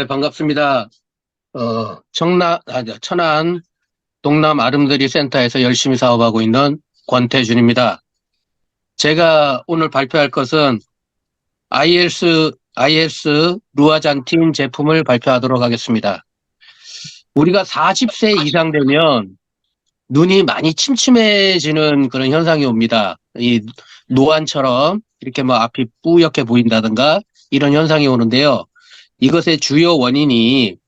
네, 반갑습니다. 천안 동남 아름드리 센터에서 열심히 사업하고 있는 권태준입니다. 제가 오늘 발표할 것은 IS 루아잔틴 제품을 발표하도록 하겠습니다. 우리가 40세 이상 되면 눈이 많이 침침해지는 그런 현상이 옵니다. 이 노안처럼 이렇게 뭐 앞이 뿌옇게 보인다든가 이런 현상이 오는데요. 이것의 주요 원인이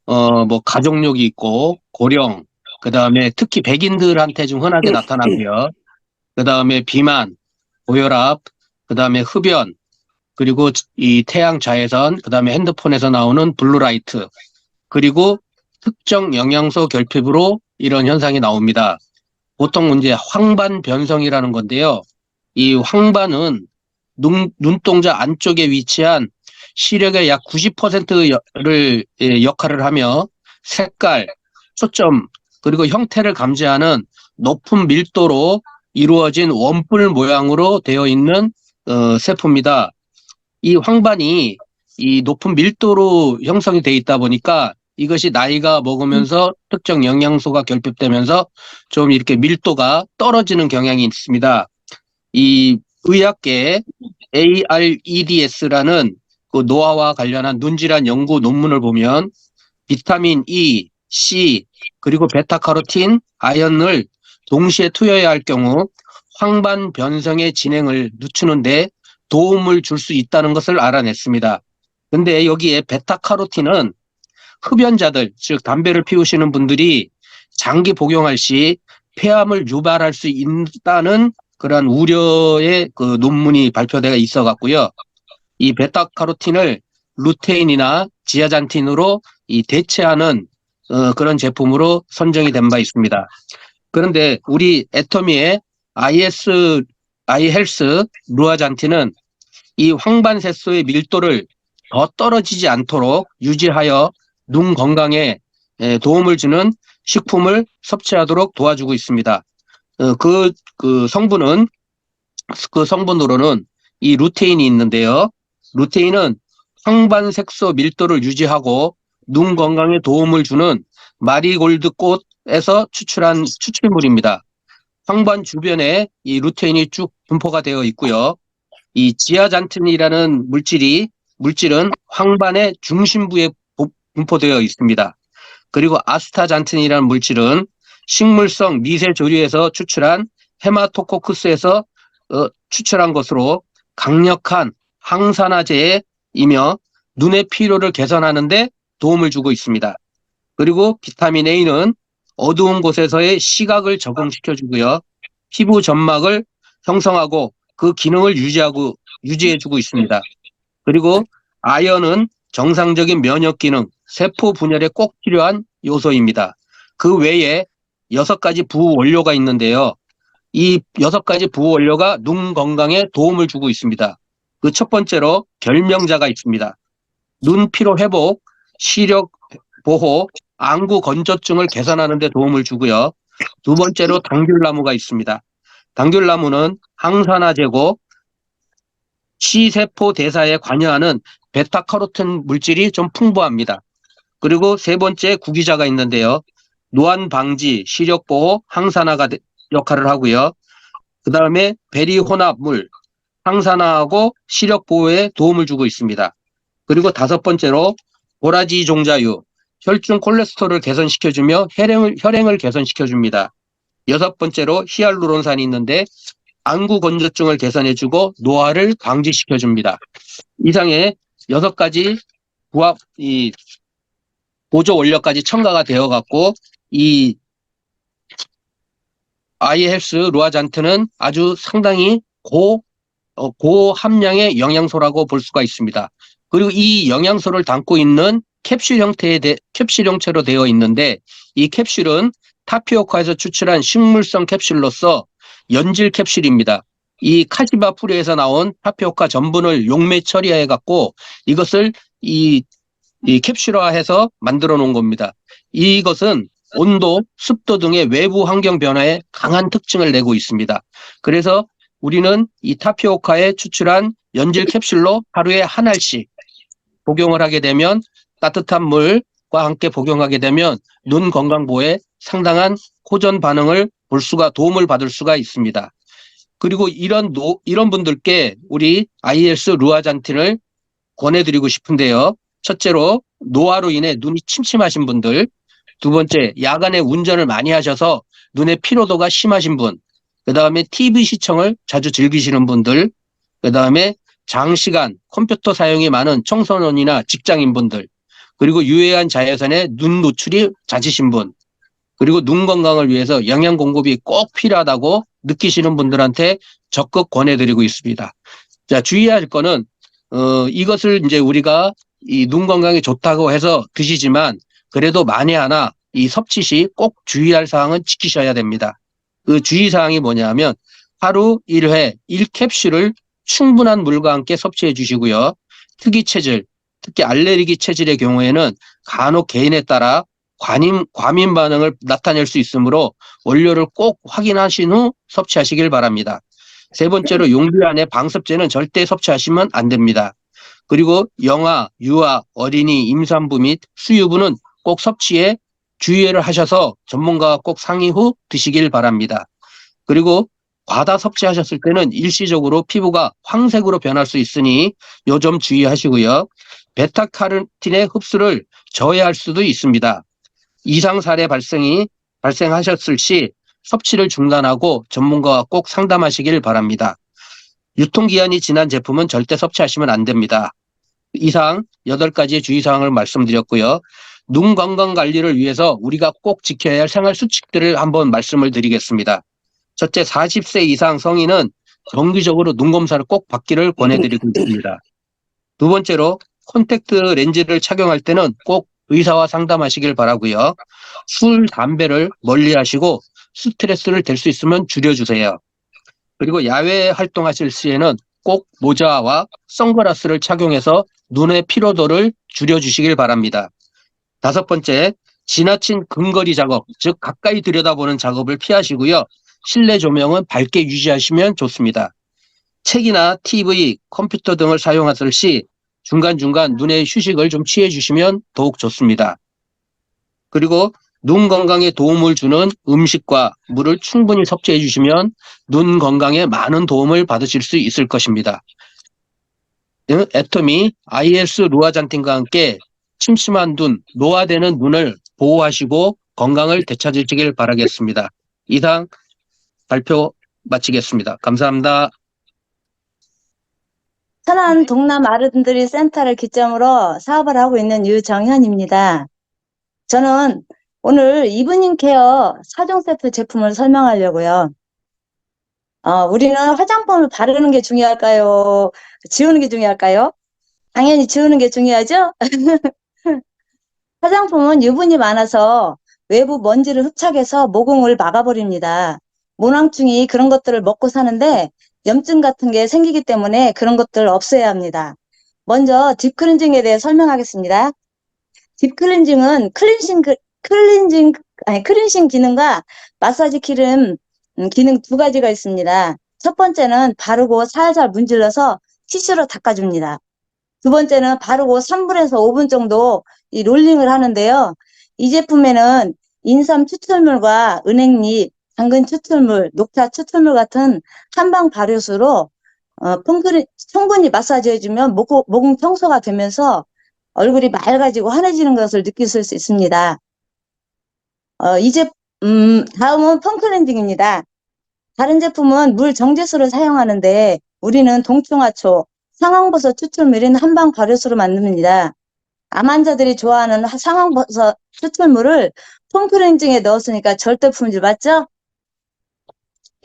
뭐 가족력이 있고 고령, 그다음에 특히 백인들한테 좀 흔하게 나타나고요. 그다음에 비만, 고혈압, 그다음에 흡연, 그리고 이 태양 자외선, 그다음에 핸드폰에서 나오는 블루라이트, 그리고 특정 영양소 결핍으로 이런 현상이 나옵니다. 보통 이제 황반 변성이라는 건데요. 이 황반은 눈동자 안쪽에 위치한 시력의 약 90%를 역할을 하며 색깔, 초점, 그리고 형태를 감지하는 높은 밀도로 이루어진 원뿔 모양으로 되어 있는 세포입니다. 이 황반이 이 높은 밀도로 형성이 되어 있다 보니까 이것이 나이가 먹으면서 특정 영양소가 결핍되면서 좀 이렇게 밀도가 떨어지는 경향이 있습니다. 이 의학계에 AREDS라는 그 노화와 관련한 눈질환 연구 논문을 보면 비타민 E, C, 그리고 베타카로틴, 아연을 동시에 투여해야 할 경우 황반 변성의 진행을 늦추는데 도움을 줄 수 있다는 것을 알아냈습니다. 근데 여기에 베타카로틴은 흡연자들, 즉 담배를 피우시는 분들이 장기 복용할 시 폐암을 유발할 수 있다는 그러한 우려의 그 논문이 발표되어 있어 갖고요. 이 베타카로틴을 루테인이나 지아잔틴으로 이 대체하는 그런 제품으로 선정이 된 바 있습니다. 그런데 우리 애터미의 아이헬스 루아잔틴은 이 황반색소의 밀도를 더 떨어지지 않도록 유지하여 눈 건강에 도움을 주는 식품을 섭취하도록 도와주고 있습니다. 그 성분으로는 이 루테인이 있는데요. 루테인은 황반색소 밀도를 유지하고 눈 건강에 도움을 주는 마리골드 꽃에서 추출한 추출물입니다. 황반 주변에 이 루테인이 쭉 분포가 되어 있고요. 이 지아잔틴이라는 물질은 황반의 중심부에 분포되어 있습니다. 그리고 아스타잔틴이라는 물질은 식물성 미세 조류에서 추출한 헤마토코쿠스에서 추출한 것으로 강력한 항산화제이며 눈의 피로를 개선하는 데 도움을 주고 있습니다. 그리고 비타민 A는 어두운 곳에서의 시각을 적응시켜주고요. 피부 점막을 형성하고 그 기능을 유지해주고 있습니다. 그리고 아연은 정상적인 면역 기능, 세포 분열에 꼭 필요한 요소입니다. 그 외에 6가지 부원료가 있는데요. 이 6가지 부원료가 눈 건강에 도움을 주고 있습니다. 그 첫 번째로 결명자가 있습니다. 눈 피로 회복, 시력 보호, 안구 건조증을 개선하는 데 도움을 주고요. 두 번째로 당귤나무가 있습니다. 당귤나무는 항산화제고 시세포 대사에 관여하는 베타카로틴 물질이 좀 풍부합니다. 그리고 세 번째 구기자가 있는데요. 노안 방지, 시력 보호, 항산화가 역할을 하고요. 그 다음에 베리 혼합물, 항산화하고 시력 보호에 도움을 주고 있습니다. 그리고 5번째로 도라지 종자유, 혈중 콜레스테롤을 개선시켜주며 혈행을 개선시켜줍니다. 6번째로 히알루론산이 있는데 안구 건조증을 개선해주고 노화를 방지시켜줍니다. 이상의 6가지 보조 원료까지 첨가가 되어갖고 이 아이헬스 루아잔트는 아주 상당히 고함량의 영양소라고 볼 수가 있습니다. 그리고 이 영양소를 담고 있는 캡슐 형태로 되어 있는데 이 캡슐은 타피오카에서 추출한 식물성 캡슐로서 연질 캡슐입니다. 이 카시바 뿌리에서 나온 타피오카 전분을 용매 처리해 갖고 이것을 이 캡슐화해서 만들어 놓은 겁니다. 이것은 온도, 습도 등의 외부 환경 변화에 강한 특징을 내고 있습니다. 그래서 우리는 이 타피오카에 추출한 연질 캡슐로 하루에 한 알씩 복용을 하게 되면 따뜻한 물과 함께 복용하게 되면 눈 건강 보호에 상당한 호전 반응을 볼 수가 도움을 받을 수가 있습니다. 그리고 이런 분들께 우리 IS 루아잔틴을 권해드리고 싶은데요. 첫째로 노화로 인해 눈이 침침하신 분들, 두 번째 야간에 운전을 많이 하셔서 눈의 피로도가 심하신 분, 그 다음에 TV 시청을 자주 즐기시는 분들, 그 다음에 장시간 컴퓨터 사용이 많은 청소년이나 직장인분들, 그리고 유해한 자외선에 눈 노출이 잦으신 분, 그리고 눈 건강을 위해서 영양 공급이 꼭 필요하다고 느끼시는 분들한테 적극 권해드리고 있습니다. 자, 주의할 거는 이것을 이제 우리가 이 눈 건강에 좋다고 해서 드시지만 그래도 만에 하나 이 섭취 시 꼭 주의할 사항은 지키셔야 됩니다. 그 주의 사항이 뭐냐면 하루 1회 1캡슐을 충분한 물과 함께 섭취해 주시고요. 특이 체질, 특히 알레르기 체질의 경우에는 간혹 개인에 따라 과민 반응을 나타낼 수 있으므로 원료를 꼭 확인하신 후 섭취하시길 바랍니다. 세 번째로 용기 안에 방습제는 절대 섭취하시면 안 됩니다. 그리고 영아, 유아, 어린이, 임산부 및 수유부는 꼭 섭취에 주의를 하셔서 전문가와 꼭 상의 후 드시길 바랍니다. 그리고 과다 섭취하셨을 때는 일시적으로 피부가 황색으로 변할 수 있으니 요 점 주의하시고요. 베타카로틴의 흡수를 저해할 수도 있습니다. 이상 사례 발생하셨을 시 섭취를 중단하고 전문가와 꼭 상담하시길 바랍니다. 유통기한이 지난 제품은 절대 섭취하시면 안 됩니다. 이상 8가지의 주의사항을 말씀드렸고요. 눈 건강 관리를 위해서 우리가 꼭 지켜야 할 생활 수칙들을 한번 말씀을 드리겠습니다. 첫째, 40세 이상 성인은 정기적으로 눈 검사를 꼭 받기를 권해드리고 있습니다. 두 번째로 콘택트 렌즈를 착용할 때는 꼭 의사와 상담하시길 바라고요. 술, 담배를 멀리 하시고 스트레스를 될 수 있으면 줄여주세요. 그리고 야외 활동하실 시에는 꼭 모자와 선글라스를 착용해서 눈의 피로도를 줄여주시길 바랍니다. 다섯 번째, 지나친 근거리 작업, 즉 가까이 들여다보는 작업을 피하시고요. 실내 조명은 밝게 유지하시면 좋습니다. 책이나 TV, 컴퓨터 등을 사용하실 시 중간중간 눈의 휴식을 좀 취해 주시면 더욱 좋습니다. 그리고 눈 건강에 도움을 주는 음식과 물을 충분히 섭취해 주시면 눈 건강에 많은 도움을 받으실 수 있을 것입니다. 애터미 IS 루아잔틴과 함께 침침한 눈, 노화되는 눈을 보호하시고 건강을 되찾으시길 바라겠습니다. 이상 발표 마치겠습니다. 감사합니다. 천안 동남 아름드리 센터를 기점으로 사업을 하고 있는 유정현입니다. 저는 오늘 이브닝 케어 4종 세트 제품을 설명하려고요. 우리는 화장품을 바르는 게 중요할까요? 지우는 게 중요할까요? 당연히 지우는 게 중요하죠? 화장품은 유분이 많아서 외부 먼지를 흡착해서 모공을 막아버립니다. 모낭충이 그런 것들을 먹고 사는데 염증 같은 게 생기기 때문에 그런 것들을 없애야 합니다. 먼저 딥클렌징에 대해 설명하겠습니다. 딥클렌징은 클렌징 기능과 마사지 기름 기능 두 가지가 있습니다. 첫 번째는 바르고 살살 문질러서 티슈로 닦아줍니다. 두 번째는 바르고 3분에서 5분 정도 이 롤링을 하는데요. 이 제품에는 인삼 추출물과 은행잎, 당근 추출물, 녹차 추출물 같은 한방 발효수로 충분히 마사지해주면 모공 청소가 되면서 얼굴이 맑아지고 환해지는 것을 느끼실 수 있습니다. 다음은 펌클렌징입니다. 다른 제품은 물 정제수를 사용하는데 우리는 동충하초, 상황버섯 추출물인 한방 발효수로 만듭니다. 암 환자들이 좋아하는 상황버섯 추출물을 폼클렌징에 넣었으니까 절대 품질 맞죠?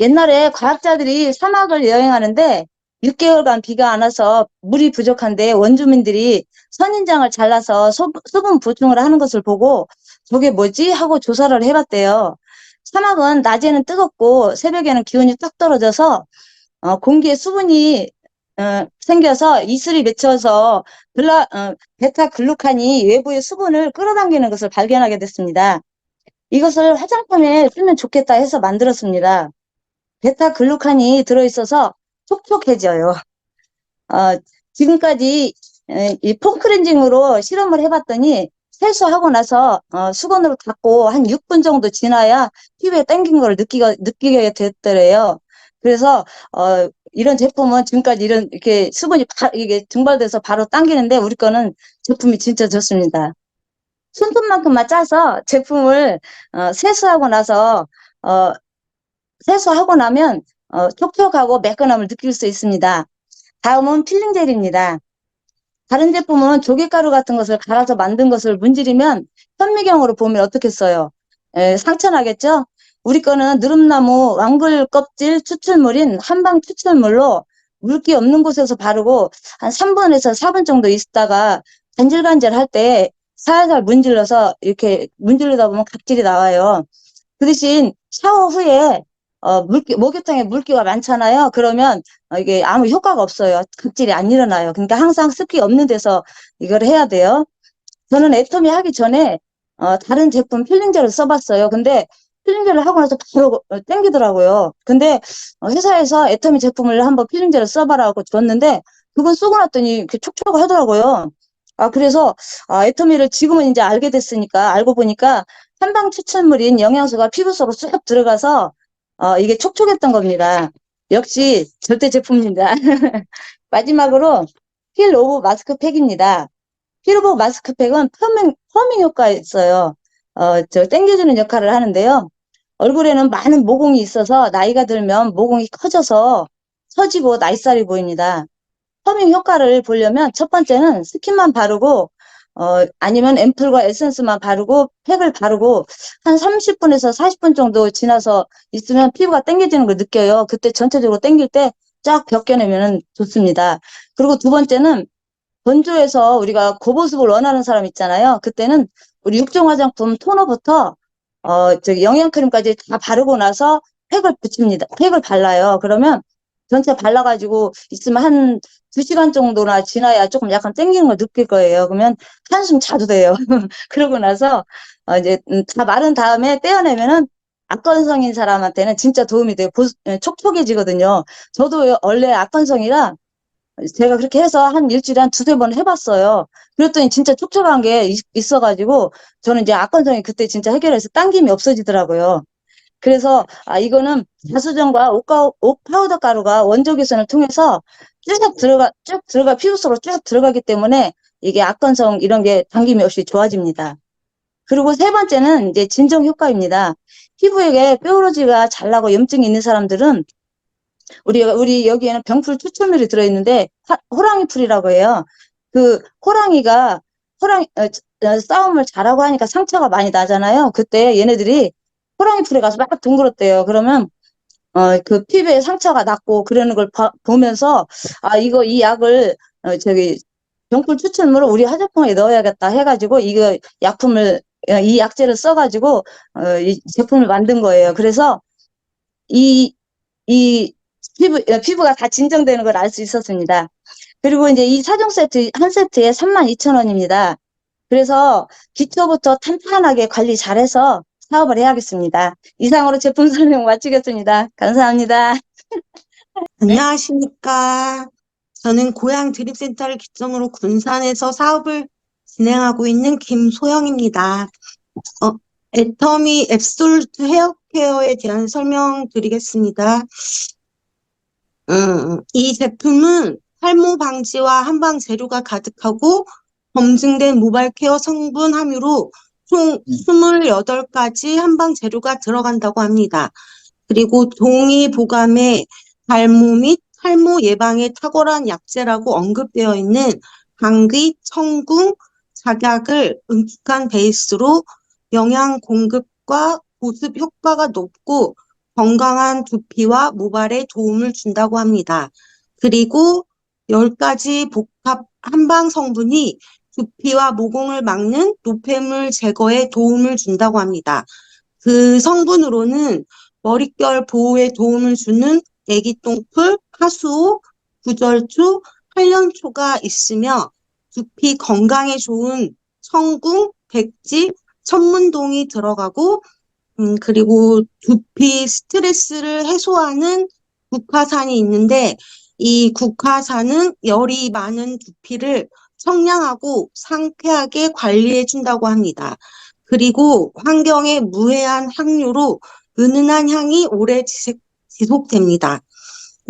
옛날에 과학자들이 사막을 여행하는데 6개월간 비가 안 와서 물이 부족한데 원주민들이 선인장을 잘라서 수분 보충을 하는 것을 보고 저게 뭐지? 하고 조사를 해봤대요. 사막은 낮에는 뜨겁고 새벽에는 기온이 딱 떨어져서 공기에 수분이 생겨서 이슬이 맺혀서 베타글루칸이 외부의 수분을 끌어당기는 것을 발견하게 됐습니다. 이것을 화장품에 쓰면 좋겠다 해서 만들었습니다. 베타글루칸이 들어있어서 촉촉해져요. 지금까지 이 폼클렌징으로 실험을 해봤더니 세수하고 나서 수건으로 닦고 한 6분 정도 지나야 피부에 당긴 걸 느끼게 됐더래요. 그래서 이런 제품은 지금까지 이렇게 수분이 이게 증발돼서 바로 당기는데 우리 거는 제품이 진짜 좋습니다. 손톱만큼만 짜서 제품을 세수하고 나서 어, 세수하고 나면 촉촉하고 매끈함을 느낄 수 있습니다. 다음은 필링 젤입니다. 다른 제품은 조개가루 같은 것을 갈아서 만든 것을 문지르면 현미경으로 보면 어떻겠어요? 상처 나겠죠? 우리 거는 누름나무 왕글 껍질 추출물인 한방 추출물로 물기 없는 곳에서 바르고 한 3분에서 4분 정도 있다가 간질간질 할 때 살살 문질러서 이렇게 문지르다 보면 각질이 나와요. 그 대신 샤워 후에 목욕탕에 물기가 많잖아요. 그러면 이게 아무 효과가 없어요. 각질이 안 일어나요. 그러니까 항상 습기 없는 데서 이걸 해야 돼요. 저는 애터미 하기 전에 다른 제품 필링젤을 써봤어요. 근데 필링젤을 하고 나서 바로 땡기더라고요. 근데 회사에서 애터미 제품을 한번 필링젤을 써봐라고 줬는데 그건 쓰고 났더니 이렇게 촉촉하더라고요. 그래서 애터미를 지금은 이제 알게 됐으니까 알고 보니까 한방 추출물인 영양소가 피부 속으로 쑥 들어가서 이게 촉촉했던 겁니다. 역시 절대 제품입니다. 마지막으로 힐 오브 마스크팩입니다. 힐 오브 마스크팩은 펌밍 효과가 있어요. 땡겨주는 역할을 하는데요. 얼굴에는 많은 모공이 있어서 나이가 들면 모공이 커져서 처지고 나이살이 보입니다. 펌밍 효과를 보려면 첫 번째는 스킨만 바르고 아니면 앰플과 에센스만 바르고 팩을 바르고 한 30분에서 40분 정도 지나서 있으면 피부가 당겨지는 걸 느껴요. 그때 전체적으로 당길 때 쫙 벗겨내면 좋습니다. 그리고 두 번째는 건조해서 우리가 고보습을 원하는 사람 있잖아요. 그때는 우리 육종 화장품 토너부터 영양크림까지 다 바르고 나서 팩을 붙입니다. 팩을 발라요. 그러면 전체 발라가지고 있으면 한 2시간 정도나 지나야 조금 약간 땡기는 걸 느낄 거예요. 그러면 한숨 자도 돼요. 그러고 나서 이제 다 마른 다음에 떼어내면은 악건성인 사람한테는 진짜 도움이 돼요. 촉촉해지거든요. 저도 원래 악건성이라 제가 그렇게 해서 한 일주일에 한 두세 번 해봤어요. 그랬더니 진짜 촉촉한 게 있어가지고 저는 이제 악건성이 그때 진짜 해결해서 당김이 없어지더라고요. 그래서 이거는 자수정과 옥 파우더 가루가 원적 개선을 통해서 쭉 들어가 피부 속으로 쭉 들어가기 때문에 이게 악건성 이런 게 당김이 없이 좋아집니다. 그리고 세 번째는 이제 진정 효과입니다. 피부에 뾰루지가 잘 나고 염증이 있는 사람들은 우리 여기에는 병풀 추출물이 들어있는데 호랑이 풀이라고 해요. 그 호랑이가 싸움을 잘하고 하니까 상처가 많이 나잖아요. 그때 얘네들이 호랑이 풀에 가서 막 둥그렇대요. 그러면 그 피부에 상처가 났고 그러는 걸 보면서 이 약을 저기 병풀 추출물을 우리 화장품에 넣어야겠다 해가지고 이 약재를 써가지고 이 제품을 만든 거예요. 그래서 이 이 피부가 다 진정되는 걸 알 수 있었습니다. 그리고 이제 이 4종 세트, 한 세트에 32,000원입니다. 그래서 기초부터 탄탄하게 관리 잘해서 사업을 해야겠습니다. 이상으로 제품 설명 마치겠습니다. 감사합니다. 안녕하십니까. 저는 고양 드립센터를 기점으로 군산에서 사업을 진행하고 있는 김소영입니다. 애터미 앱솔루트 헤어케어에 대한 설명드리겠습니다. 이 제품은 탈모 방지와 한방 재료가 가득하고 검증된 모발 케어 성분 함유로 총 28가지 한방 재료가 들어간다고 합니다. 그리고 동의 보감에 탈모 및 탈모 예방에 탁월한 약재라고 언급되어 있는 당귀, 청궁, 작약을 응축한 베이스로 영양 공급과 보습 효과가 높고 건강한 두피와 모발에 도움을 준다고 합니다. 그리고 10가지 복합 한방 성분이 두피와 모공을 막는 노폐물 제거에 도움을 준다고 합니다. 그 성분으로는 머릿결 보호에 도움을 주는 애기똥풀, 하수오, 구절초, 활년초가 있으며 두피 건강에 좋은 청궁, 백지, 천문동이 들어가고 그리고 두피 스트레스를 해소하는 국화산이 있는데 이 국화산은 열이 많은 두피를 청량하고 상쾌하게 관리해 준다고 합니다. 그리고 환경에 무해한 향료로 은은한 향이 오래 지속됩니다.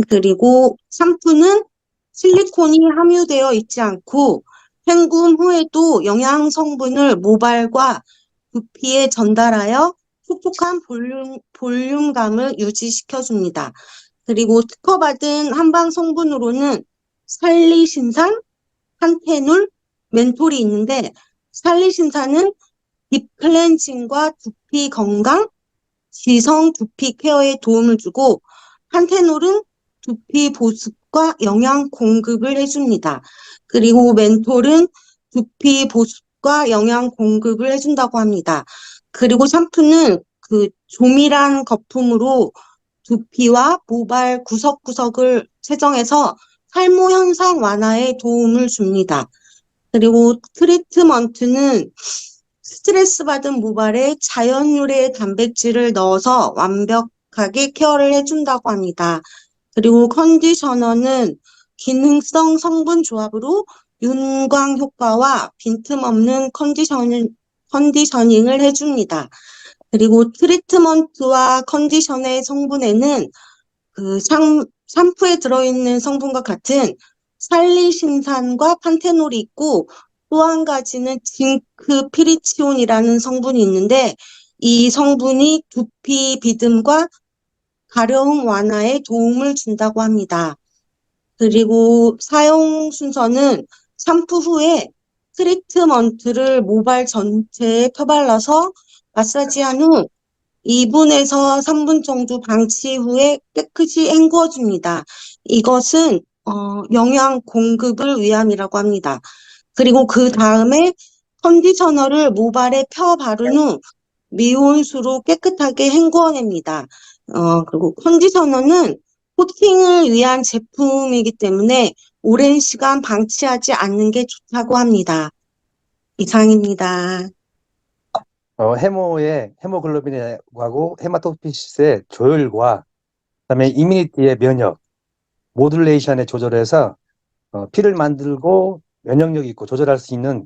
그리고 샴푸는 실리콘이 함유되어 있지 않고 헹굼 후에도 영양 성분을 모발과 두피에 전달하여 촉촉한 볼륨감을 유지시켜줍니다. 그리고 특허받은 한방 성분으로는 살리신산, 판테놀, 멘톨이 있는데 살리신산은 딥 클렌징과 두피 건강, 지성 두피 케어에 도움을 주고 판테놀은 두피 보습과 영양 공급을 해줍니다. 그리고 멘톨은 두피 보습과 영양 공급을 해준다고 합니다. 그리고 샴푸는 그 조밀한 거품으로 두피와 모발 구석구석을 세정해서 탈모 현상 완화에 도움을 줍니다. 그리고 트리트먼트는 스트레스 받은 모발에 자연 유래의 단백질을 넣어서 완벽하게 케어를 해준다고 합니다. 그리고 컨디셔너는 기능성 성분 조합으로 윤광 효과와 빈틈없는 컨디셔닝을 해줍니다. 그리고 트리트먼트와 컨디셔너의 성분에는 그 샴푸에 들어있는 성분과 같은 살리신산과 판테놀이 있고 또 한 가지는 징크피리치온이라는 성분이 있는데 이 성분이 두피 비듬과 가려움 완화에 도움을 준다고 합니다. 그리고 사용 순서는 샴푸 후에 트리트먼트를 모발 전체에 펴발라서 마사지한 후 2분에서 3분 정도 방치 후에 깨끗이 헹구어줍니다. 이것은 영양 공급을 위함이라고 합니다. 그리고 그 다음에 컨디셔너를 모발에 펴 바른 후 미온수로 깨끗하게 헹구어냅니다. 그리고 컨디셔너는 코팅을 위한 제품이기 때문에 오랜 시간 방치하지 않는 게 좋다고 합니다. 이상입니다. 해모의 헤모글로빈하고 헤마토피시스의 조율과 그다음에 이뮤니티의 면역, 모듈레이션의 조절해서 피를 만들고 면역력이 있고 조절할 수 있는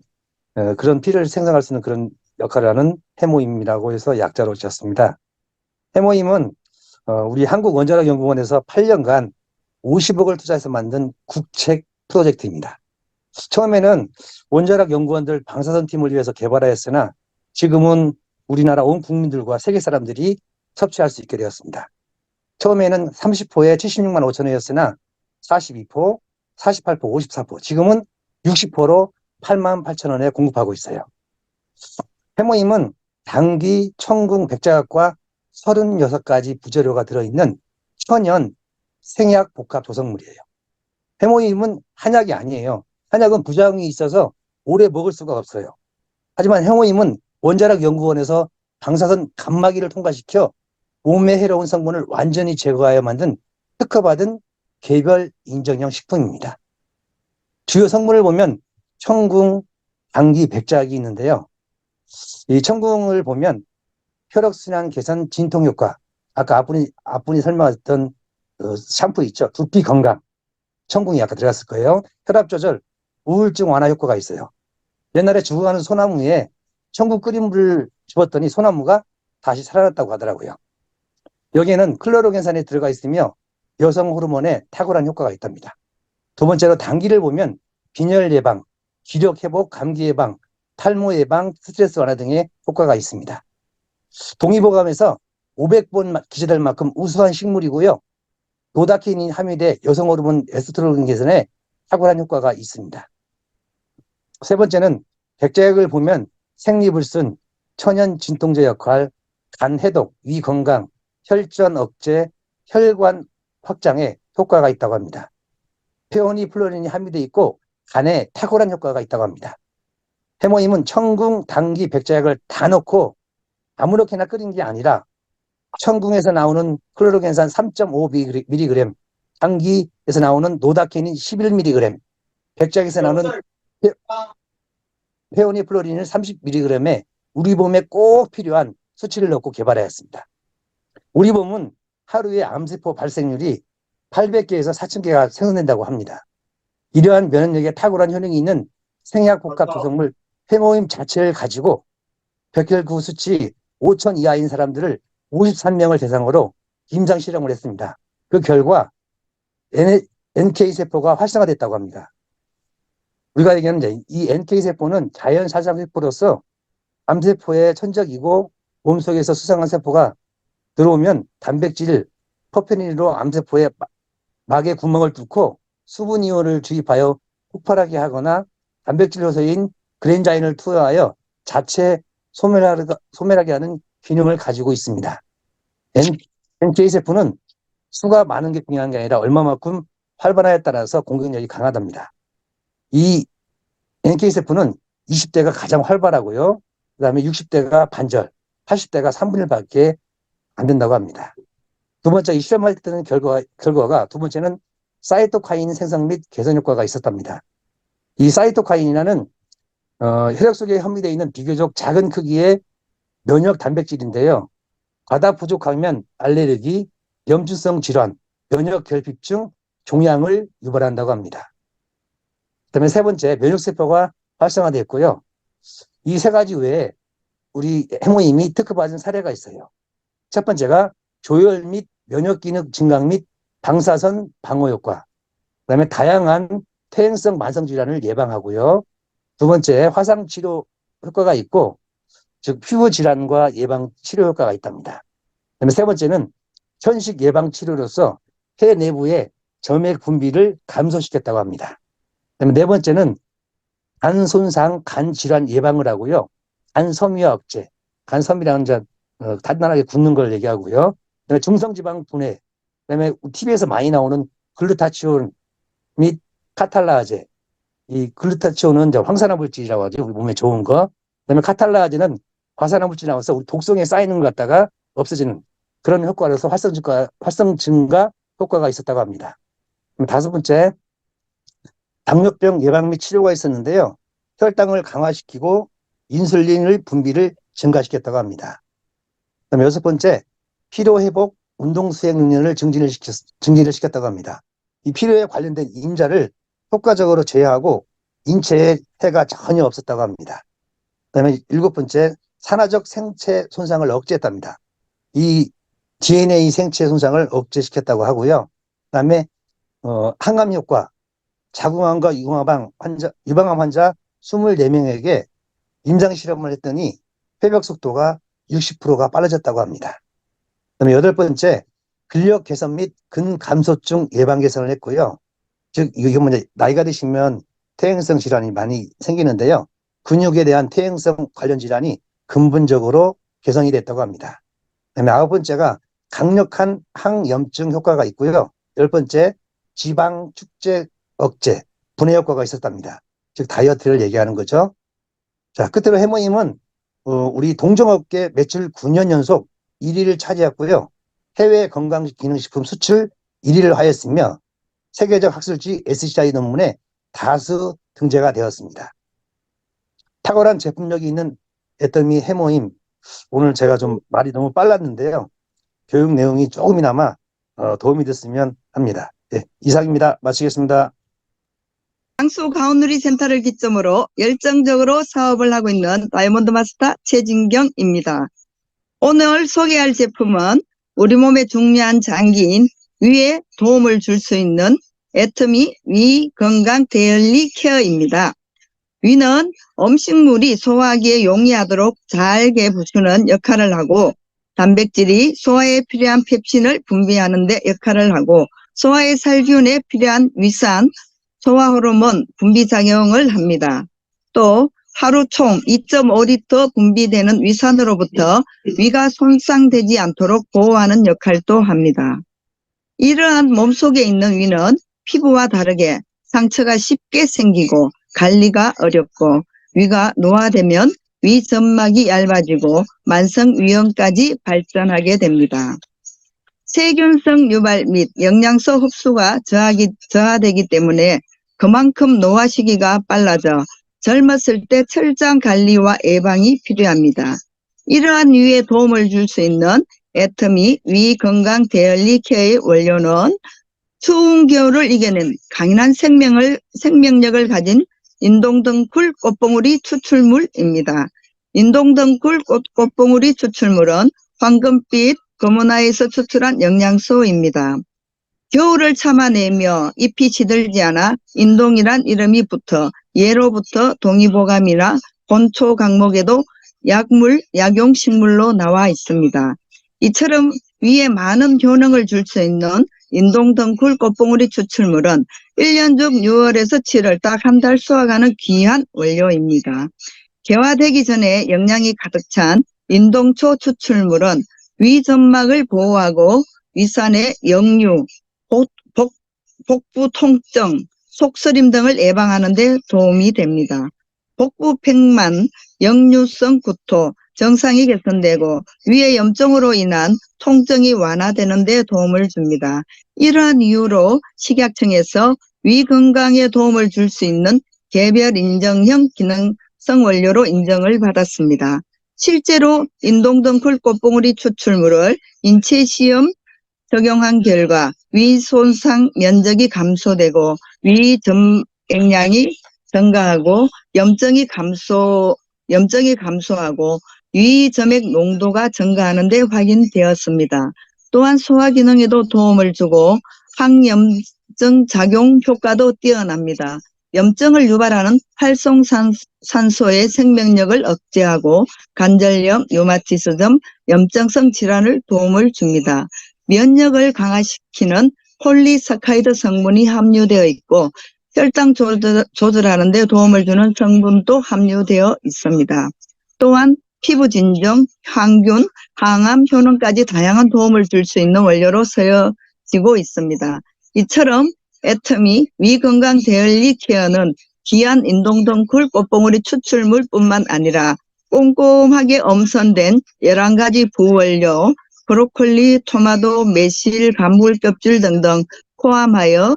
그런 피를 생성할 수 있는 그런 역할을 하는 해모임이라고 해서 약자로 지었습니다. 해모임은 우리 한국원자력연구원에서 8년간 50억을 투자해서 만든 국책 프로젝트입니다. 처음에는 원자력 연구원들 방사선 팀을 위해서 개발하였으나 지금은 우리나라 온 국민들과 세계 사람들이 섭취할 수 있게 되었습니다. 처음에는 30포에 76만 5천 원이었으나 42포, 48포, 54포, 지금은 60포로 8만 8천 원에 공급하고 있어요. 해모임은 당귀, 청궁, 백자각과 36가지 부재료가 들어있는 천연 생약 복합 조성물이에요. 해모임은 한약이 아니에요. 한약은 부작용이 있어서 오래 먹을 수가 없어요. 하지만 해모임은 원자력 연구원에서 방사선 감마기를 통과시켜 몸에 해로운 성분을 완전히 제거하여 만든 특허받은 개별 인정형 식품입니다. 주요 성분을 보면 청궁, 당귀, 백작이 있는데요. 이 청궁을 보면 혈액순환 개선 진통 효과, 아까 앞분이 설명했던 샴푸 있죠. 두피 건강, 청궁이 아까 들어갔을 거예요. 혈압 조절, 우울증 완화 효과가 있어요. 옛날에 죽어가는 소나무에 청궁 끓인 물을 집었더니 소나무가 다시 살아났다고 하더라고요. 여기에는 클로로겐산이 들어가 있으며 여성 호르몬에 탁월한 효과가 있답니다. 두 번째로 당귀를 보면 빈혈 예방, 기력 회복, 감기 예방, 탈모 예방, 스트레스 완화 등의 효과가 있습니다. 동의보감에서 500번 기재될 만큼 우수한 식물이고요. 노다케인이 함유돼 여성 호르몬 에스트로겐 개선에 탁월한 효과가 있습니다. 세 번째는 백제약을 보면 생리불순, 천연 진통제 역할, 간 해독, 위 건강, 혈전 억제, 혈관 확장에 효과가 있다고 합니다. 페오니플로린이 함유되어 있고 간에 탁월한 효과가 있다고 합니다. 해모임은 청궁, 당귀, 백제약을 다 넣고 아무렇게나 끓인 게 아니라 청궁에서 나오는 클로로겐산 3.5mg, 당귀에서 나오는 노다케닌 11mg, 백작에서 나오는 페오니플로린을 30mg에 우리 몸에 꼭 필요한 수치를 넣고 개발하였습니다. 우리 몸은 하루에 암세포 발생률이 800개에서 4000개가 생성된다고 합니다. 이러한 면역력에 탁월한 효능이 있는 생약 복합 조성물 해모임 자체를 가지고 백혈구 수치 5,000 이하인 사람들을 53명을 대상으로 임상 실험을 했습니다. 그 결과 NK세포가 활성화됐다고 합니다. 우리가 얘기하는 이 NK세포는 자연 살상세포로서 암세포의 천적이고 몸속에서 수상한 세포가 들어오면 단백질 퍼페닌으로 암세포의 막의 구멍을 뚫고 수분 이온을 주입하여 폭발하게 하거나 단백질 요소인 그랜자인을 투여하여 자체 소멸하게 하는 기능을 가지고 있습니다. NK세포는 수가 많은 게 중요한 게 아니라 얼마만큼 활발하에 따라서 공격력이 강하답니다. 이 NK세포는 20대가 가장 활발하고요. 그 다음에 60대가 반절, 80대가 3분의 1밖에 안 된다고 합니다. 두 번째, 이 실험할 때는 결과가 두 번째는 사이토카인 생성 및 개선 효과가 있었답니다. 이 사이토카인이라는 혈액 속에 함유되어 있는 비교적 작은 크기의 면역 단백질인데요. 과다 부족하면 알레르기, 염증성 질환, 면역 결핍증, 종양을 유발한다고 합니다. 그다음에 세 번째, 면역세포가 활성화됐고요. 이 세 가지 외에 우리 해모임이 특허받은 사례가 있어요. 첫 번째가 조혈 및 면역기능 증강 및 방사선 방어 효과, 그다음에 다양한 퇴행성 만성질환을 예방하고요. 두 번째, 화상치료 효과가 있고, 즉 피부 질환과 예방 치료 효과가 있답니다. 그다음에 세 번째는 현식 예방 치료로서 폐 내부의 점액 분비를 감소시켰다고 합니다. 그다음에 네 번째는 간 손상, 간 질환 예방을 하고요. 간 섬유화 억제, 간 섬이라는 단단하게 굳는 걸 얘기하고요. 그다음에 중성지방 분해, 그다음에 TV에서 많이 나오는 글루타치온 및 카탈라아제. 이 글루타치온은 황산화 물질이라고 하죠. 우리 몸에 좋은 거. 그다음에 카탈라아제는 과산화 물질이 나와서 우리 독성에 쌓이는 것 갖다가 없어지는 그런 효과로서 활성 증가 효과가 있었다고 합니다. 그럼 다섯 번째, 당뇨병 예방 및 치료가 있었는데요. 혈당을 강화시키고 인슐린을 분비를 증가시켰다고 합니다. 그다음에 여섯 번째, 피로회복, 운동수행 능력을 증진을 시켰다고 합니다. 이 피로에 관련된 인자를 효과적으로 제어하고 인체에 해가 전혀 없었다고 합니다. 그다음에 일곱 번째, 산화적 생체 손상을 억제했답니다. 이 DNA 생체 손상을 억제시켰다고 하고요. 그다음에 항암 효과, 자궁암과 유방암 환자 24명에게 임상 실험을 했더니 회복 속도가 60%가 빨라졌다고 합니다. 그다음에 여덟 번째, 근력 개선 및 근감소증 예방 개선을 했고요. 즉 이거 나이가 드시면 퇴행성 질환이 많이 생기는데요. 근육에 대한 퇴행성 관련 질환이 근본적으로 개선이 됐다고 합니다. 그다음에 아홉 번째가 강력한 항염증 효과가 있고요. 열 번째, 지방 축제 억제, 분해 효과가 있었답니다. 즉 다이어트를 얘기하는 거죠. 자, 끝으로 해모임은 우리 동종업계 매출 9년 연속 1위를 차지했고요. 해외 건강기능식품 수출 1위를 하였으며 세계적 학술지 SCI 논문에 다수 등재가 되었습니다. 탁월한 제품력이 있는 애터미 해모임, 오늘 제가 좀 말이 너무 빨랐는데요. 교육 내용이 조금이나마 도움이 됐으면 합니다. 네, 이상입니다. 마치겠습니다. 향수 가온누리 센터를 기점으로 열정적으로 사업을 하고 있는 다이아몬드 마스터 최진경입니다. 오늘 소개할 제품은 우리 몸의 중요한 장기인 위에 도움을 줄 수 있는 애터미 위 건강 데일리 케어입니다. 위는 음식물이 소화하기에 용이하도록 잘게 부수는 역할을 하고, 단백질이 소화에 필요한 펩신을 분비하는 데 역할을 하고, 소화의 살균에 필요한 위산, 소화 호르몬 분비 작용을 합니다. 또 하루 총 2.5리터 분비되는 위산으로부터 위가 손상되지 않도록 보호하는 역할도 합니다. 이러한 몸속에 있는 위는 피부와 다르게 상처가 쉽게 생기고 관리가 어렵고, 위가 노화되면 위 점막이 얇아지고 만성위염까지 발전하게 됩니다. 세균성 유발 및 영양소 흡수가 저하되기 때문에 그만큼 노화 시기가 빨라져 젊었을 때 철저한 관리와 예방이 필요합니다. 이러한 위에 도움을 줄 수 있는 애터미 위 건강 데일리 케어의 원료는 추운 겨울을 이겨낸 강인한 생명력을 가진 인동덩굴 꽃봉우리 추출물입니다. 인동덩굴 꽃봉우리 추출물은 황금빛 거모나에서 추출한 영양소입니다. 겨울을 참아내며 잎이 시들지 않아 인동이란 이름이 붙어 예로부터 동의보감이나 본초 강목에도 약용식물로 나와 있습니다. 이처럼 위에 많은 효능을 줄 수 있는 인동덩굴 꽃봉우리 추출물은 1년 중 6월에서 7월 딱 한 달 수확하는 귀한 원료입니다. 개화되기 전에 영양이 가득 찬 인동초 추출물은 위점막을 보호하고 위산의 역류, 복부 통증, 속쓰림 등을 예방하는 데 도움이 됩니다. 복부 팽만, 역류성 구토, 정상이 개선되고 위의 염증으로 인한 통증이 완화되는 데 도움을 줍니다. 이러한 이유로 식약청에서 위 건강에 도움을 줄 수 있는 개별 인정형 기능성 원료로 인정을 받았습니다. 실제로 인동덩굴 꽃봉우리 추출물을 인체 시험 적용한 결과 위 손상 면적이 감소되고 위 점액량이 증가하고 염증이 감소하고 위 점액 농도가 증가하는 데 확인되었습니다. 또한 소화 기능에도 도움을 주고 항염증 작용 효과도 뛰어납니다. 염증을 유발하는 활성산소의 생명력을 억제하고 관절염, 류마티스즘, 염증성 질환을 도움을 줍니다. 면역을 강화시키는 폴리사카이드 성분이 함유되어 있고 혈당 조절하는 데 도움을 주는 성분도 함유되어 있습니다. 또한 피부 진정, 항균, 항암 효능까지 다양한 도움을 줄 수 있는 원료로 쓰여지고 있습니다. 이처럼 애터미 위건강 데일리 케어는 귀한 인동덩굴 꽃봉우리 추출물뿐만 아니라 꼼꼼하게 엄선된 11가지 부원료, 브로콜리, 토마토, 매실, 감귤 껍질 등등 포함하여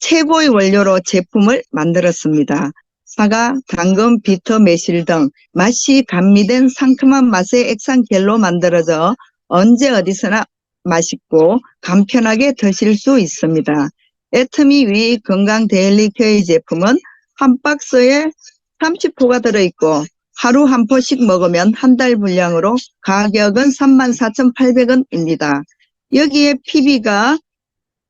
최고의 원료로 제품을 만들었습니다. 사과, 당근, 비터, 매실 등 맛이 감미된 상큼한 맛의 액상겔로 만들어져 언제 어디서나 맛있고 간편하게 드실 수 있습니다. 애터미 위 건강 데일리 케어 제품은 한 박스에 30포가 들어있고 하루 한 포씩 먹으면 한 달 분량으로 가격은 34,800원입니다. 여기에 PB가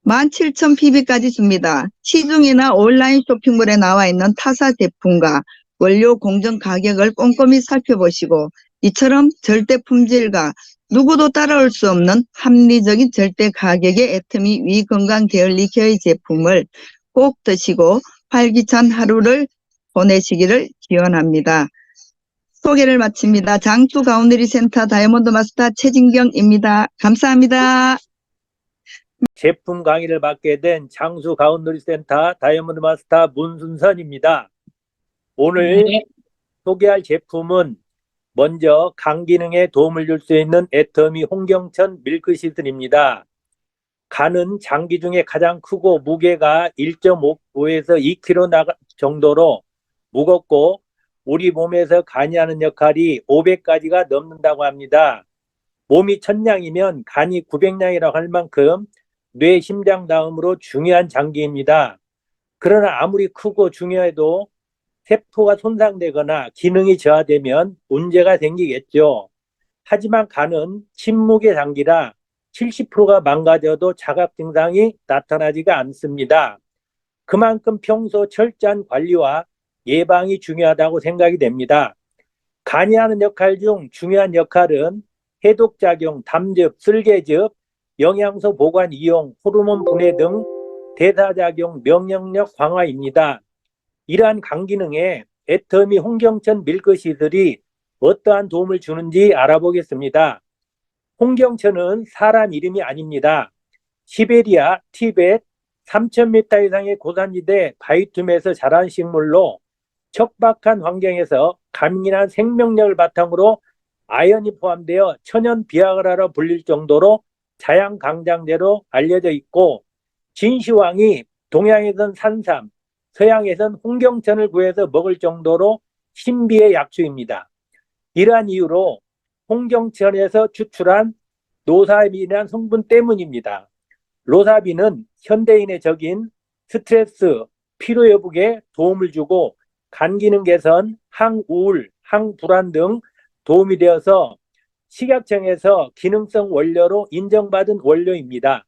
17,000PB까지 줍니다. 시중이나 온라인 쇼핑몰에 나와 있는 타사 제품과 원료 공정 가격을 꼼꼼히 살펴보시고 이처럼 절대 품질과 누구도 따라올 수 없는 합리적인 절대 가격의 애터미 위 건강 데일리 케어 제품을 꼭 드시고 활기찬 하루를 보내시기를 기원합니다. 소개를 마칩니다. 장수 가운데리 센터 다이아몬드 마스터 최진경입니다. 감사합니다. 제품 강의를 맡게 된 장수 가운데리센터 다이아몬드 마스터 문순선입니다. 오늘 네. 소개할 제품은 먼저 간 기능에 도움을 줄 수 있는 애터미 홍경천 밀크시슬입니다. 간은 장기 중에 가장 크고 무게가 1.5에서 2kg 정도로 무겁고 우리 몸에서 간이 하는 역할이 500가지가 넘는다고 합니다. 몸이 1000량이면 간이 900량이라고 할 만큼 뇌, 심장 다음으로 중요한 장기입니다. 그러나 아무리 크고 중요해도 세포가 손상되거나 기능이 저하되면 문제가 생기겠죠. 하지만 간은 침묵의 장기라 70%가 망가져도 자각 증상이 나타나지가 않습니다. 그만큼 평소 철저한 관리와 예방이 중요하다고 생각이 됩니다. 간이 하는 역할 중 중요한 역할은 해독작용, 담즙, 쓸개즙, 영양소 보관 이용, 호르몬 분해 등 대사작용, 면역력 강화입니다. 이러한 간 기능에 애터미 홍경천 밀크시슬이 어떠한 도움을 주는지 알아보겠습니다. 홍경천은 사람 이름이 아닙니다. 시베리아, 티베트 3,000m 이상의 고산지대 바위툼에서 자란 식물로 척박한 환경에서 강인한 생명력을 바탕으로 아연이 포함되어 천연 비아그라로 불릴 정도로 자양 강장제로 알려져 있고 진시황이 동양에선 산삼, 서양에선 홍경천을 구해서 먹을 정도로 신비의 약초입니다. 이러한 이유로 홍경천에서 추출한 노사빈이라는 성분 때문입니다. 노사빈은 현대인의 적인 스트레스, 피로 회복에 도움을 주고 간 기능 개선, 항우울, 항불안 등 도움이 되어서 식약청에서 기능성 원료로 인정받은 원료입니다.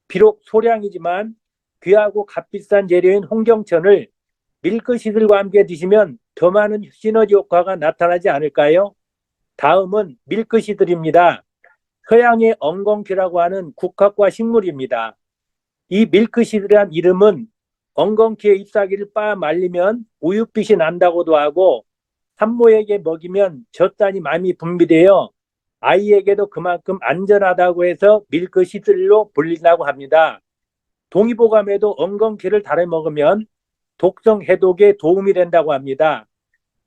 비록 소량이지만 귀하고 값비싼 재료인 홍경천을 밀크시슬과 함께 드시면 더 많은 시너지 효과가 나타나지 않을까요? 다음은 밀크시슬입니다. 서양의 엉겅퀴라고 하는 국화과 식물입니다. 이 밀크시슬이란 이름은 엉겅퀴의 잎사귀를 빻아 말리면 우윳빛이 난다고도 하고 산모에게 먹이면 젖산이 많이 분비되어 아이에게도 그만큼 안전하다고 해서 밀크시슬로 불린다고 합니다. 동의보감에도 엉겅퀴를 달아 먹으면 독성 해독에 도움이 된다고 합니다.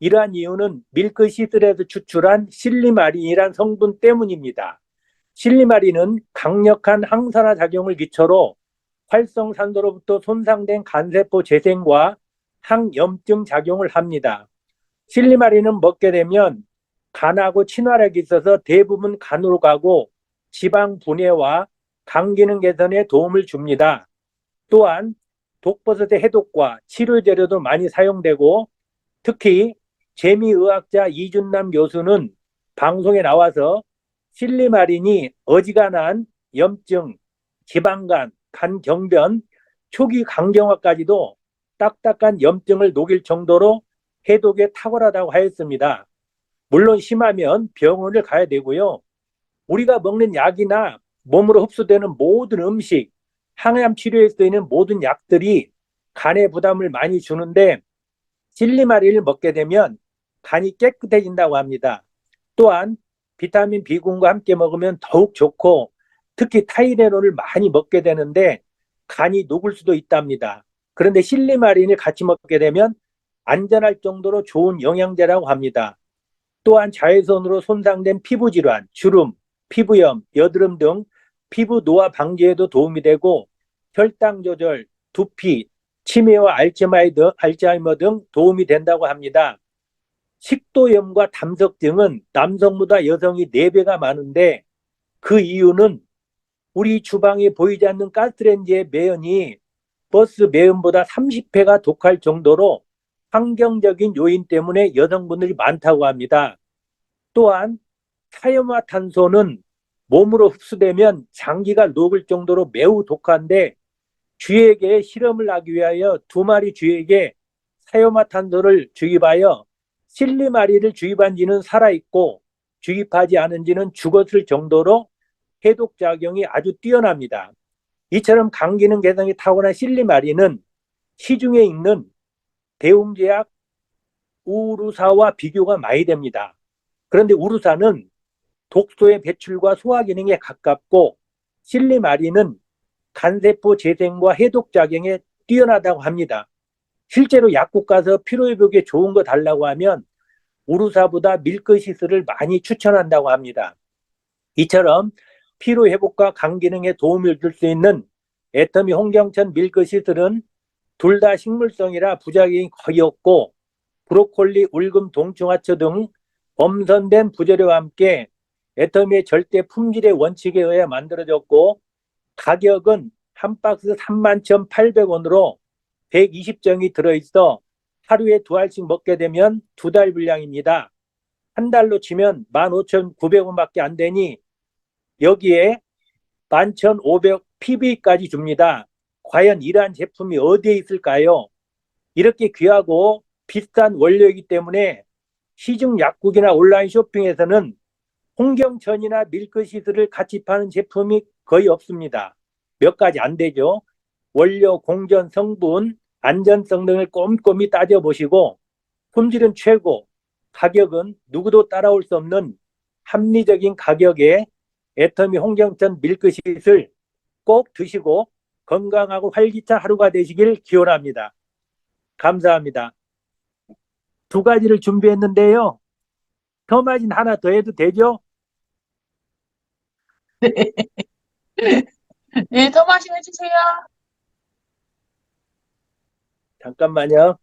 이러한 이유는 밀크시슬에서 추출한 실리마린이란 성분 때문입니다. 실리마린은 강력한 항산화 작용을 기초로 활성산소로부터 손상된 간세포 재생과 항염증 작용을 합니다. 실리마린은 먹게 되면 간하고 친화력이 있어서 대부분 간으로 가고 지방 분해와 간 기능 개선에 도움을 줍니다. 또한 독버섯의 해독과 치료 재료도 많이 사용되고 특히 재미의학자 이준남 교수는 방송에 나와서 실리마린이 어지간한 염증, 지방간, 간경변, 초기 간경화까지도 딱딱한 염증을 녹일 정도로 해독에 탁월하다고 하였습니다. 물론 심하면 병원을 가야 되고요. 우리가 먹는 약이나 몸으로 흡수되는 모든 음식, 항암 치료에 쓰이는 모든 약들이 간에 부담을 많이 주는데 실리마린을 먹게 되면 간이 깨끗해진다고 합니다. 또한 비타민 B군과 함께 먹으면 더욱 좋고 특히 타이레놀을 많이 먹게 되는데 간이 녹을 수도 있답니다. 그런데 실리마린을 같이 먹게 되면 안전할 정도로 좋은 영양제라고 합니다. 또한 자외선으로 손상된 피부질환, 주름, 피부염, 여드름 등 피부 노화 방지에도 도움이 되고 혈당 조절, 두피, 치매와 알츠하이머 등 도움이 된다고 합니다. 식도염과 담석증은 남성보다 여성이 4배가 많은데 그 이유는 우리 주방에 보이지 않는 가스레인지의 매연이 버스 매연보다 30배가 독할 정도로 환경적인 요인 때문에 여성분들이 많다고 합니다. 또한 사염화탄소는 몸으로 흡수되면 장기가 녹을 정도로 매우 독한데 쥐에게 실험을 하기 위하여 2마리 쥐에게 사염화탄소를 주입하여 실리마리를 주입한 쥐는 살아있고 주입하지 않은 쥐는 죽었을 정도로 해독작용이 아주 뛰어납니다. 이처럼 간 기능 개선이 타고난 실리마리는 시중에 있는 대웅제약 우루사와 비교가 많이 됩니다. 그런데 우루사는 독소의 배출과 소화 기능에 가깝고 실리마린은 간세포 재생과 해독작용에 뛰어나다고 합니다. 실제로 약국 가서 피로회복에 좋은 거 달라고 하면 우루사보다 밀크시슬을 많이 추천한다고 합니다. 이처럼 피로회복과 간 기능에 도움을 줄 수 있는 애터미 홍경천 밀크시슬은 둘 다 식물성이라 부작용이 거의 없고 브로콜리, 울금, 동충하초 등 엄선된 부재료와 함께 애터미의 절대 품질의 원칙에 의해 만들어졌고 가격은 한 박스 31,800원으로 120정이 들어있어 하루에 2알씩 먹게 되면 2달 분량입니다. 한 달로 치면 15,900원밖에 안 되니 여기에 11,500 PB까지 줍니다. 과연 이러한 제품이 어디에 있을까요? 이렇게 귀하고 비싼 원료이기 때문에 시중 약국이나 온라인 쇼핑에서는 홍경천이나 밀크시슬을 같이 파는 제품이 거의 없습니다. 몇 가지 안 되죠. 원료, 공전, 성분, 안전성 등을 꼼꼼히 따져보시고 품질은 최고, 가격은 누구도 따라올 수 없는 합리적인 가격에 애터미 홍경천 밀크시슬 꼭 드시고 건강하고 활기찬 하루가 되시길 기원합니다. 감사합니다. 2가지를 준비했는데요. 더마진 하나 더 해도 되죠? 네, 더 마시면 주세요. 잠깐만요.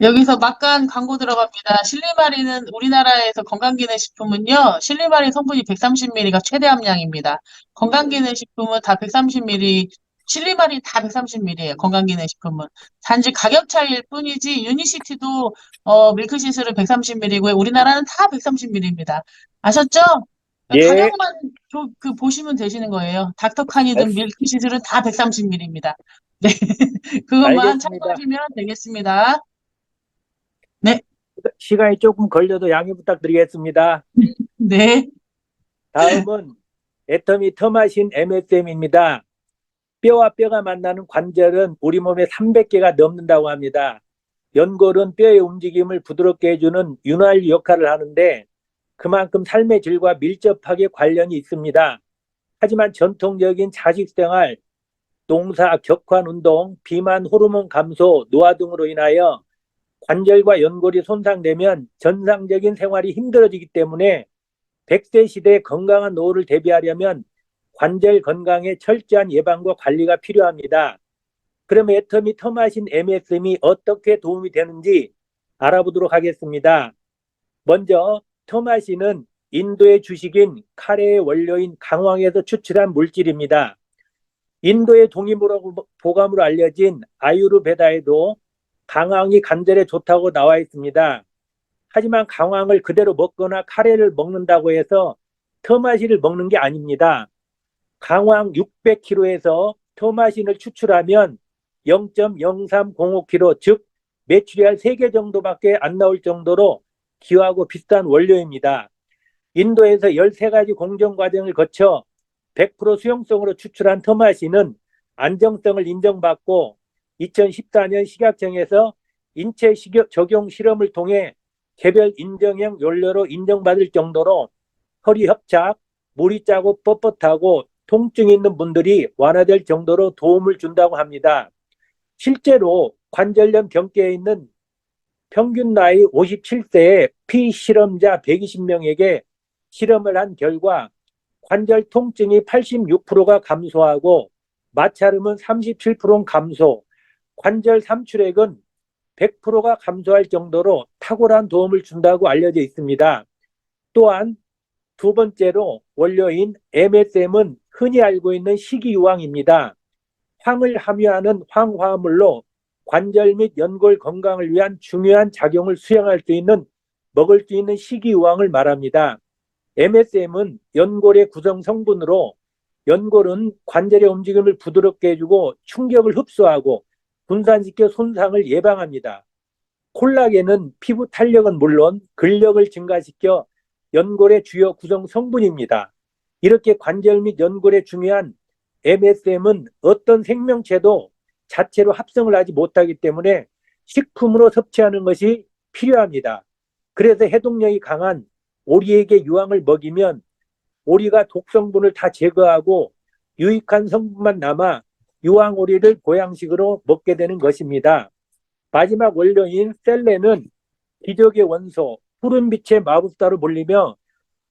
여기서 막간 광고 들어갑니다. 실리마린은 우리나라에서 건강기능식품은요, 실리마린 성분이 130ml가 최대 함량입니다. 건강기능식품은 다 130ml, 실리마린 다 130ml예요. 건강기능식품은. 단지 가격 차이일 뿐이지, 유니시티도 밀크시슬은 130ml고요. 우리나라는 다 130ml입니다. 아셨죠? 예, 가격만 보시면 되시는 거예요. 닥터카니든 밀크시슬은 다 130ml입니다. 네, 그것만 알겠습니다. 참고하시면 되겠습니다. 네, 시간이 조금 걸려도 양해 부탁드리겠습니다. 네. 다음은 애터미 터마신 MSM입니다. 뼈와 뼈가 만나는 관절은 우리 몸에 300개가 넘는다고 합니다. 연골은 뼈의 움직임을 부드럽게 해주는 윤활유 역할을 하는데 그만큼 삶의 질과 밀접하게 관련이 있습니다. 하지만 전통적인 자식생활, 농사, 격한 운동, 비만, 호르몬 감소, 노화 등으로 인하여 관절과 연골이 손상되면 정상적인 생활이 힘들어지기 때문에 100세 시대의 건강한 노후를 대비하려면 관절 건강의 철저한 예방과 관리가 필요합니다. 그러면 애터미 터마신 MSM이 어떻게 도움이 되는지 알아보도록 하겠습니다. 먼저 터마신은 인도의 주식인 카레의 원료인 강황에서 추출한 물질입니다. 인도의 동의보감으로 알려진 아유르베다에도 강황이 관절에 좋다고 나와 있습니다. 하지만 강황을 그대로 먹거나 카레를 먹는다고 해서 터마신을 먹는 게 아닙니다. 강황 600kg에서 터마신을 추출하면 0.0305kg, 즉 메추리알 3개 정도밖에 안 나올 정도로 귀하고 비싼 원료입니다. 인도에서 13가지 공정 과정을 거쳐 100% 수용성으로 추출한 터마신은 안정성을 인정받고 2014년 식약청에서 인체 적용 실험을 통해 개별 인정형 원료로 인정받을 정도로 허리 협착, 물이 짜고 뻣뻣하고 통증이 있는 분들이 완화될 정도로 도움을 준다고 합니다. 실제로 관절염 경계에 있는 평균 나이 57세의 피실험자 120명에게 실험을 한 결과 관절 통증이 86%가 감소하고 마찰음은 37% 감소, 관절 삼출액은 100%가 감소할 정도로 탁월한 도움을 준다고 알려져 있습니다. 또한 두 번째로 원료인 MSM은 흔히 알고 있는 식이유황입니다. 황을 함유하는 황화물로 관절 및 연골 건강을 위한 중요한 작용을 수행할 수 있는 먹을 수 있는 식이유황을 말합니다. MSM은 연골의 구성 성분으로 연골은 관절의 움직임을 부드럽게 해주고 충격을 흡수하고 분산시켜 손상을 예방합니다. 콜라겐은 피부 탄력은 물론 근력을 증가시켜 연골의 주요 구성 성분입니다. 이렇게 관절 및 연골에 중요한 MSM은 어떤 생명체도 자체로 합성을 하지 못하기 때문에 식품으로 섭취하는 것이 필요합니다. 그래서 해독력이 강한 오리에게 유황을 먹이면 오리가 독성분을 다 제거하고 유익한 성분만 남아 유황오리를 보양식으로 먹게 되는 것입니다. 마지막 원료인 셀렌은 기적의 원소, 푸른빛의 마법사로 불리며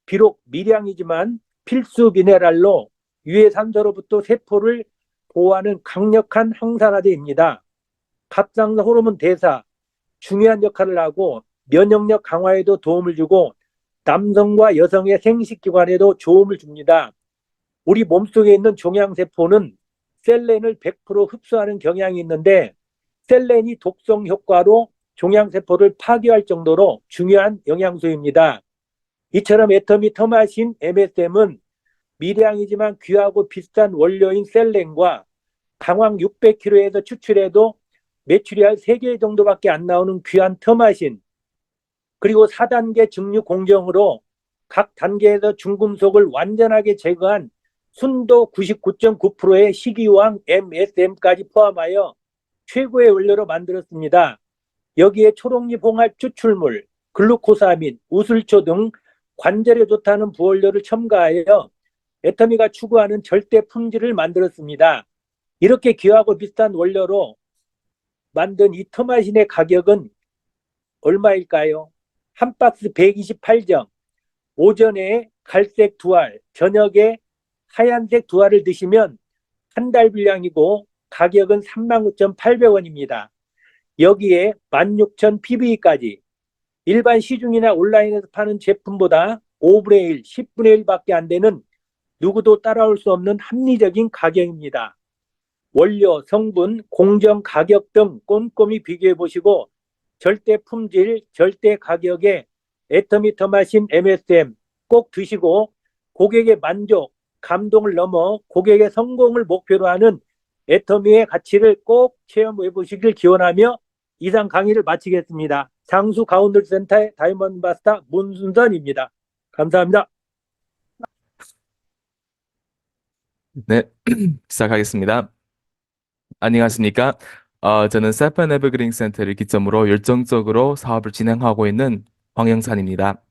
비록 미량이지만 필수 미네랄로 유해산소로부터 세포를 보호하는 강력한 항산화제입니다. 갑상선 호르몬 대사, 중요한 역할을 하고 면역력 강화에도 도움을 주고 남성과 여성의 생식기관에도 도움을 줍니다. 우리 몸속에 있는 종양세포는 셀렌을 100% 흡수하는 경향이 있는데 셀렌이 독성 효과로 종양세포를 파괴할 정도로 중요한 영양소입니다. 이처럼 애터미 터마신 MSM은 미량이지만 귀하고 비싼 원료인 셀렌과 강황 600kg에서 추출해도 메추리알 3개 정도밖에 안 나오는 귀한 터마신, 그리고 4단계 증류 공정으로 각 단계에서 중금속을 완전하게 제거한 순도 99.9%의 식이유황 MSM까지 포함하여 최고의 원료로 만들었습니다. 여기에 초록잎 홍합 추출물, 글루코사민, 우슬초 등 관절에 좋다는 부원료를 첨가하여 애터미가 추구하는 절대 품질을 만들었습니다. 이렇게 귀하고 비싼 원료로 만든 이 터마신의 가격은 얼마일까요? 한 박스 128정, 오전에 갈색 2알, 저녁에 하얀색 2알을 드시면 한 달 분량이고 가격은 39,800원입니다. 여기에 16,000 ppb까지 일반 시중이나 온라인에서 파는 제품보다 5분의 1, 10분의 1밖에 안 되는 누구도 따라올 수 없는 합리적인 가격입니다. 원료, 성분, 공정 가격 등 꼼꼼히 비교해 보시고 절대 품질, 절대 가격에 애터미 더마신 MSM 꼭 드시고 고객의 만족, 감동을 넘어 고객의 성공을 목표로 하는 애터미의 가치를 꼭 체험해 보시길 기원하며 이상 강의를 마치겠습니다. 장수 가운데리 센터의 다이몬드 마스터 문순선입니다. 감사합니다. 네, 시작하겠습니다. 안녕하십니까? 저는 세판 에버그린 센터를 기점으로 열정적으로 사업을 진행하고 있는 황영찬입니다.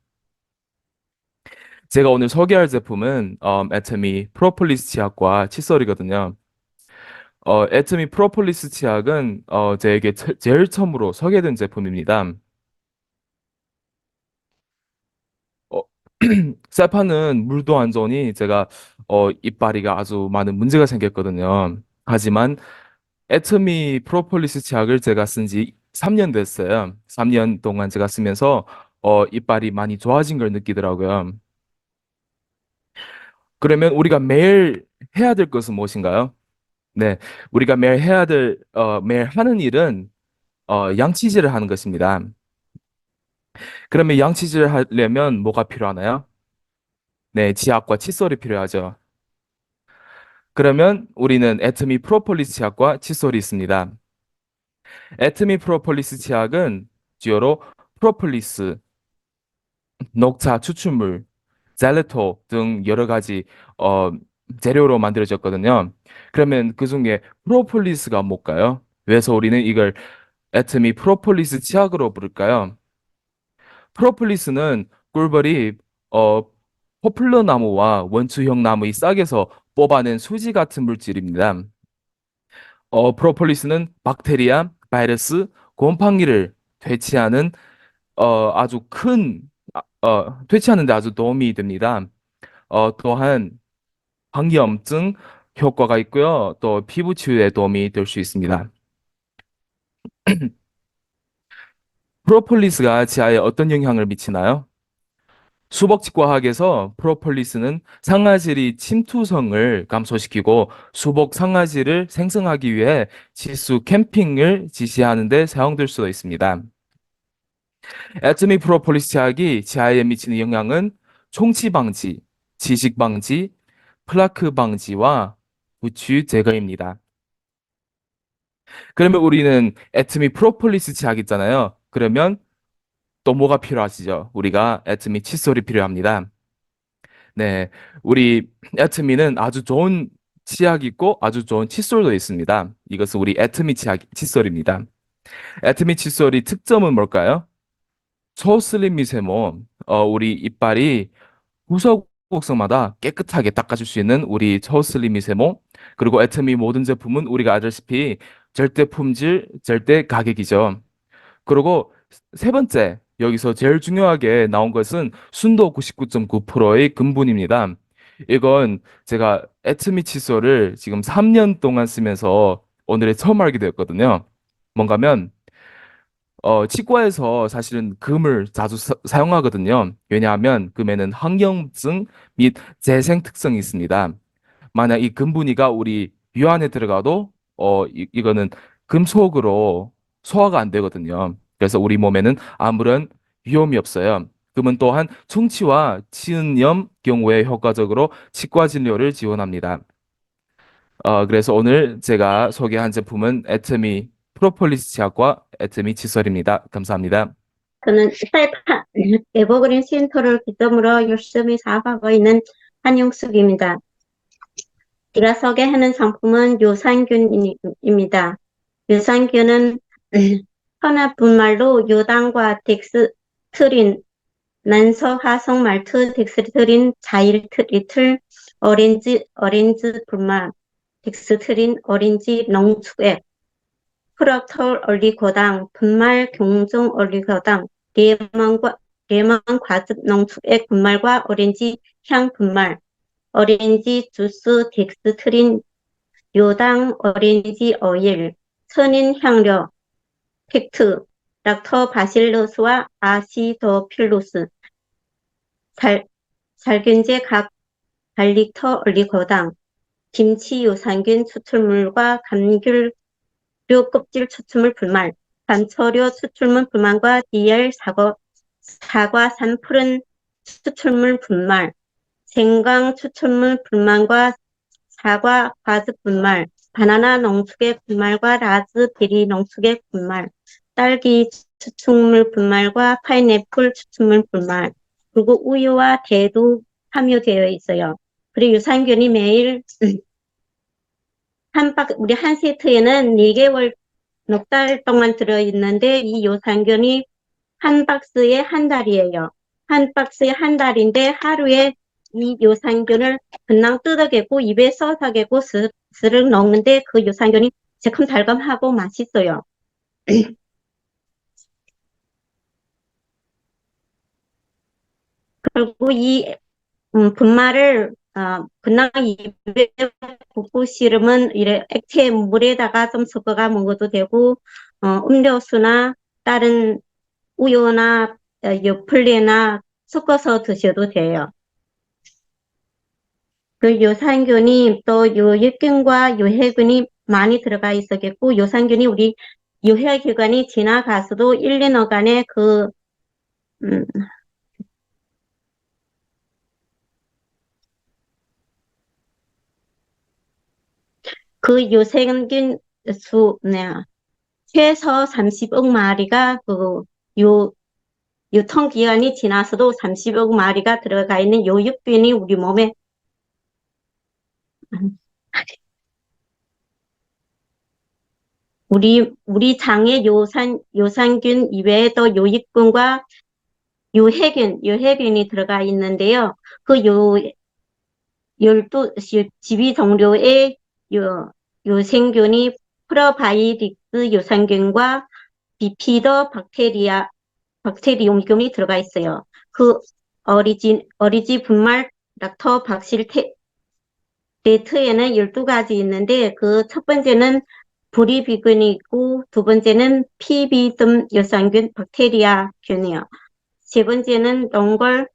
제가 오늘 소개할 제품은 애터미 프로폴리스 치약과 칫솔이거든요. 애터미 프로폴리스 치약은 제게 제일 처음으로 소개된 제품입니다. 어, 세판은 물도 안 좋으니 제가 이빨이가 아주 많은 문제가 생겼거든요. 하지만 애터미 프로폴리스 치약을 제가 쓴 지 3년 됐어요. 3년 동안 제가 쓰면서 이빨이 많이 좋아진 걸 느끼더라고요. 그러면 우리가 매일 해야 될 것은 무엇인가요? 네, 우리가 매일 하는 일은 양치질을 하는 것입니다. 그러면 양치질을 하려면 뭐가 필요하나요? 네, 치약과 칫솔이 필요하죠. 그러면 우리는 애터미 프로폴리스 치약과 칫솔이 있습니다. 애터미 프로폴리스 치약은 주요로 프로폴리스, 녹차 추출물, 젤레토 등 여러 가지 어, 재료로 만들어졌거든요. 그러면 그 중에 프로폴리스가 뭘까요? 그래서 우리는 이걸 애터미 프로폴리스 치약으로 부를까요? 프로폴리스는 꿀벌이 어, 포플러 나무와 원추형 나무 이 싹에서 뽑아낸 수지 같은 물질입니다. 프로폴리스는 박테리아, 바이러스, 곰팡이를 퇴치하는 아주 큰 퇴치하는 데 아주 도움이 됩니다. 또한 항염증 효과가 있고요. 또 피부 치유에 도움이 될 수 있습니다. 프로폴리스가 치아에 어떤 영향을 미치나요? 수복치과학에서 프로폴리스는 상아질이 침투성을 감소시키고 수복 상아질을 생성하기 위해 치수 캠핑을 지시하는 데 사용될 수도 있습니다. 애터미 프로폴리스 치약이 치아에 미치는 영향은 총치 방지, 지식 방지, 플라크 방지와 부추 제거입니다. 그러면 우리는 애터미 프로폴리스 치약 있잖아요. 그러면 또 뭐가 필요하시죠? 우리가 애터미 칫솔이 필요합니다. 네, 우리 애터미는 아주 좋은 치약이 있고 아주 좋은 칫솔도 있습니다. 이것은 우리 애터미 치약 칫솔입니다. 애터미 칫솔이 특점은 뭘까요? 초슬림 미세모, 우리 이빨이 구석구석마다 깨끗하게 닦아줄 수 있는 우리 초슬림 미세모, 그리고 애터미 모든 제품은 우리가 알다시피 절대 품질, 절대 가격이죠. 그리고 세 번째, 여기서 제일 중요하게 나온 것은 순도 99.9%의 근본입니다. 이건 제가 애터미 칫솔을 지금 3년 동안 쓰면서 오늘에 처음 알게 되었거든요. 뭔가면 치과에서 사실은 금을 자주 사용하거든요. 왜냐하면 금에는 항염증 및 재생 특성이 있습니다. 만약 이 금분이가 우리 위 안에 들어가도 이거는 금속으로 소화가 안 되거든요. 그래서 우리 몸에는 아무런 위험이 없어요. 금은 또한 충치와 치은염 경우에 효과적으로 치과 진료를 지원합니다. 그래서 오늘 제가 소개한 제품은 애터미 프로폴리스 치약과 애터미 칫솔입니다. 감사합니다. 저는 사이판 에버그린 센터를 기점으로 열심히 사업하고 있는 한용숙입니다. 제가 소개하는 상품은 유산균입니다. 유산균은 혼합 분말로 요당과 덱스트린, 난소화성 말투, 덱스트린, 자일리틀, 오렌지 분말, 덱스트린, 오렌지 농축액, 프락톨 올리고당, 분말 경종 올리고당, 레몬 과즙 농축액 분말과 오렌지 향 분말, 오렌지 주스 덱스트린, 요당 오렌지 오일, 천인 향료, 팩트, 락토바실러스와 아시도필루스, 살균제 각 갈릭터 올리고당, 김치 유산균 추출물과 감귤류 껍질 추출물 불말, 감초료 추출물 불만과 DR 사과산 푸른 추출물 분말, 생강 추출물 분말과 사과 과즙 분말, 바나나 농축액 분말과 라즈베리 농축액 분말, 딸기 추출물 분말과 파인애플 추출물 분말, 그리고 우유와 대도 함유되어 있어요. 그리고 유산균이 매일 우리 한 세트에는 4개월 넉 달 동안 들어있는데 이 유산균이 한 박스에 한 달이에요. 한 박스에 한 달인데 하루에 이 유산균을 그냥 뜯어개고 입에 쏟아개고 스르륵 넣는데 그 유산균이 새콤달콤하고 맛있어요. 그리고 이 분말을 그냥 입에 붓고 싫으면 이래 액체 물에다가 좀 섞어가 먹어도 되고 음료수나 다른 우유나 요플레나 섞어서 드셔도 돼요. 그 유산균이 또 유익균과 유해균이 많이 들어가 있었겠고 유산균이 우리 유해기관이 지나가서도 1, 2년간의 그 유생균 최소 30억 마리가 유통기한이 지나서도 30억 마리가 들어가 있는 요육균이 우리 몸에 우리 장에 유산균 이외에도 요익균과 유해균이 들어가 있는데요. 그 12 종류의 유생균이 프로바이오틱스 유산균과 비피더 박테리움균이 들어가 있어요. 그 어리지 분말 락토박실레트에는 12가지 있는데 그 첫 번째는 브리비균이 있고 두 번째는 피비듬 유산균 박테리아균이요. 세 번째는 동걸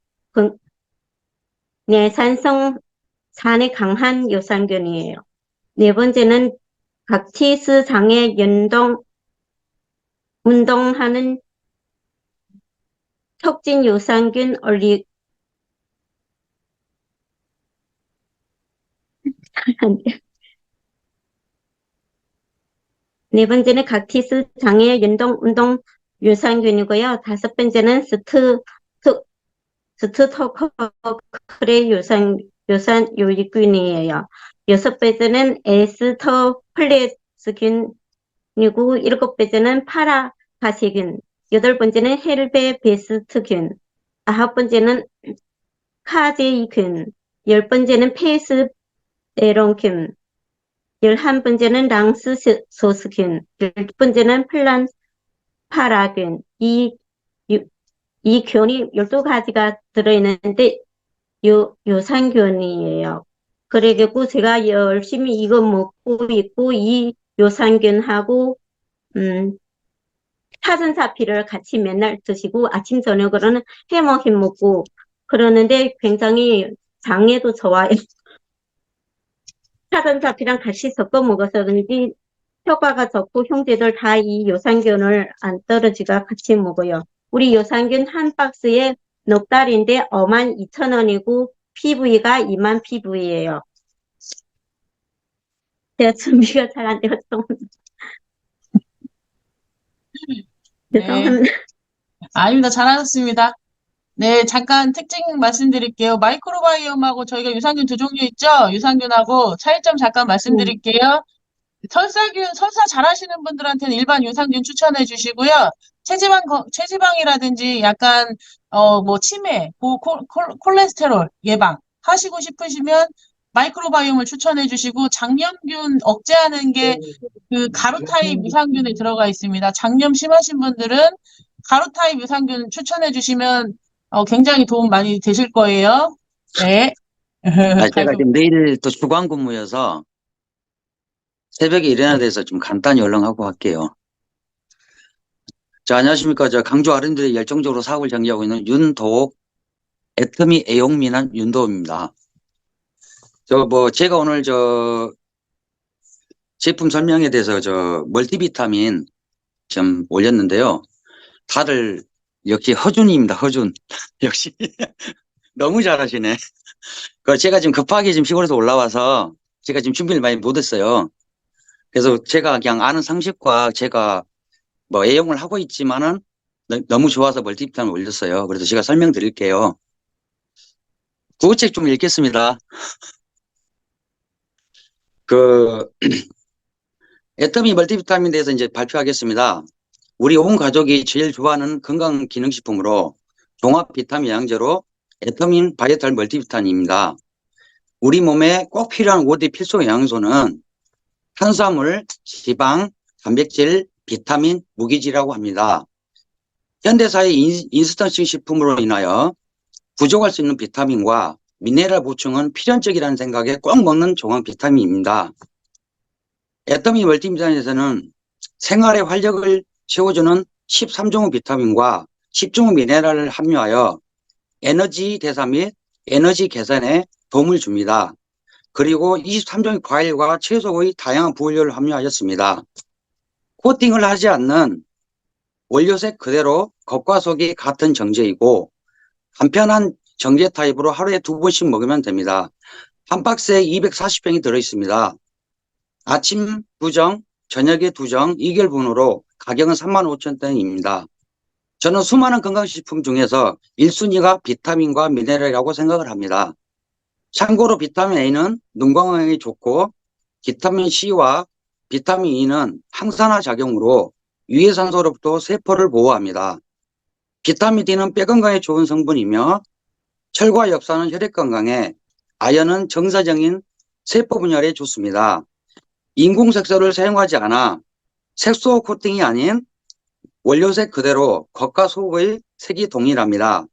내산성 산에 강한 유산균이에요. 네 번째는 각티스 장애 운동하는 촉진 유산균 네 번째는 각티스 장애 운동 유산균이고요. 다섯 번째는 스토커크레 유산 요익균이에요. 여섯 번째는 에스터플레스균이고 일곱 번째는 파라가시균, 여덟 번째는 헬베베스트균, 아홉 번째는 카제이균, 열 번째는 페스베론균, 11번째는 랑스소스균, 12번째는 플란파라균. 이 균이 12가지가 들어있는데 유산균이에요. 그래가지고 제가 열심히 이거 먹고 있고 이 유산균하고 사전사피를 같이 맨날 드시고 아침 저녁으로는 해먹힘 먹고 그러는데 굉장히 장에도 좋아요. 사전사피랑 같이 섞어 먹어서 그런지 효과가 좋고 형제들 다 이 유산균을 안 떨어지가 같이 먹어요. 우리 유산균 한 박스에 넉 달인데 52,000원이고 PV가 2만 PV예요. 제가 준비가 잘 안 되어서 죄송합니다. 아닙니다. 잘하셨습니다. 네, 잠깐 특징 말씀드릴게요. 마이크로바이옴하고 저희가 유산균 두 종류 있죠? 유산균하고 차이점 잠깐 말씀드릴게요. 설사 잘하시는 분들한테는 일반 유산균 추천해 주시고요. 체지방이라든지 약간, 치매, 콜레스테롤 예방 하시고 싶으시면 마이크로바이옴을 추천해 주시고, 장염균 억제하는 게 그 가루 타입 유산균에 들어가 있습니다. 장염 심하신 분들은 가루 타입 유산균 추천해 주시면 굉장히 도움 많이 되실 거예요. 네. 제가 지금 내일 또 주간 근무여서 새벽에 일어나야 돼서 좀 간단히 얼렁하고 할게요. 자, 안녕하십니까. 저 강주 아른들이 열정적으로 사업을 전개하고 있는 윤도옥, 애터미 애용미남 윤도옥입니다. 제가 오늘 제품 설명에 대해서 멀티비타민 좀 올렸는데요. 다들 역시 허준입니다. 허준. 역시 너무 잘하시네. 제가 지금 급하게 지금 시골에서 올라와서 제가 지금 준비를 많이 못했어요. 그래서 제가 그냥 아는 상식과 제가 애용을 하고 있지만은 너무 좋아서 멀티비타민 올렸어요. 그래서 제가 설명드릴게요. 구호책 좀 읽겠습니다. 애터미 멀티비타민에 대해서 이제 발표하겠습니다. 우리 온 가족이 제일 좋아하는 건강 기능식품으로 종합 비타민 영양제로 애터미 바이탈 멀티비타민입니다. 우리 몸에 꼭 필요한 5대 필수 영양소는 탄수화물, 지방, 단백질, 비타민, 무기질이라고 합니다. 현대사의 인스턴트 식품으로 인하여 부족할 수 있는 비타민과 미네랄 보충은 필연적이라는 생각에 꼭 먹는 종합 비타민입니다. 애터미 멀티비타민에서는 생활의 활력을 채워주는 13종의 비타민과 10종의 미네랄을 함유하여 에너지 대사 및 에너지 개선에 도움을 줍니다. 그리고 23종의 과일과 채소의 다양한 부분료를 함유하였습니다. 코팅을 하지 않는 원료색 그대로 겉과 속이 같은 정제이고 간편한 정제 타입으로 하루에 2번씩 먹으면 됩니다. 한 박스에 240병이 들어있습니다. 아침 2정, 저녁에 2정, 2개월분으로 가격은 35,000원입니다. 저는 수많은 건강식품 중에서 1순위가 비타민과 미네랄이라고 생각을 합니다. 참고로 비타민 A는 눈 건강에 좋고 비타민 C와 비타민 E는 항산화 작용으로 유해산소로부터 세포를 보호합니다. 비타민 D는 뼈 건강에 좋은 성분이며 철과 엽산은 혈액 건강에, 아연은 정사적인 세포 분열에 좋습니다. 인공색소를 사용하지 않아 색소 코팅이 아닌 원료색 그대로 겉과 속의 색이 동일합니다.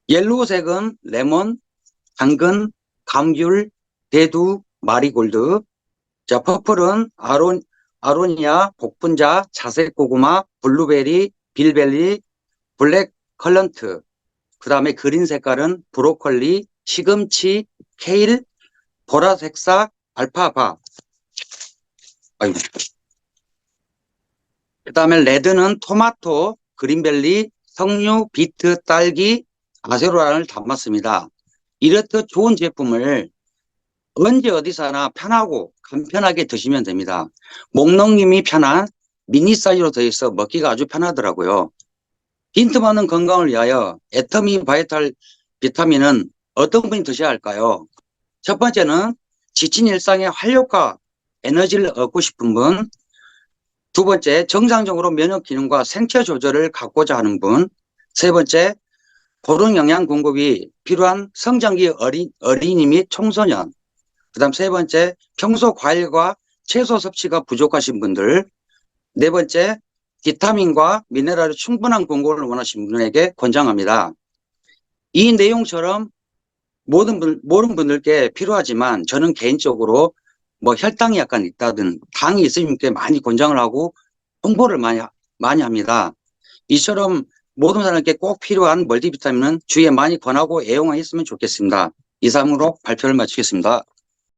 옐로우색은 레몬, 당근, 감귤, 대두, 마리골드. 퍼플은 아로니아, 복분자, 자색 고구마, 블루베리, 빌베리, 블랙 컬런트. 그 다음에 그린 색깔은 브로콜리, 시금치, 케일, 보라색사, 알파바. 그 다음에 레드는 토마토, 그린벨리, 석류, 비트, 딸기, 아세로라를 담았습니다. 이렇듯 좋은 제품을 언제 어디서나 편하고 간편하게 드시면 됩니다. 목넘김이 편한 미니 사이즈로 되어 있어 먹기가 아주 편하더라고요. 빈틈 없는 건강을 위하여 애터미 바이탈 비타민은 어떤 분이 드셔야 할까요? 첫 번째는 지친 일상의 활력과 에너지를 얻고 싶은 분, 두 번째 정상적으로 면역 기능과 생체 조절을 갖고자 하는 분, 세 번째 고른 영양 공급이 필요한 성장기 어린이 및 청소년, 그 다음 세 번째 평소 과일과 채소 섭취가 부족하신 분들, 네 번째 비타민과 미네랄의 충분한 공급을 원하시는 분에게 권장합니다. 이 내용처럼 모든 분들께 필요하지만 저는 개인적으로 혈당이 약간 있다든 당이 있으신 분께 많이 권장을 하고 홍보를 많이 합니다. 이처럼 모든 사람에게 꼭 필요한 멀티비타민은 주위에 많이 권하고 애용하였으면 좋겠습니다. 이상으로 발표를 마치겠습니다.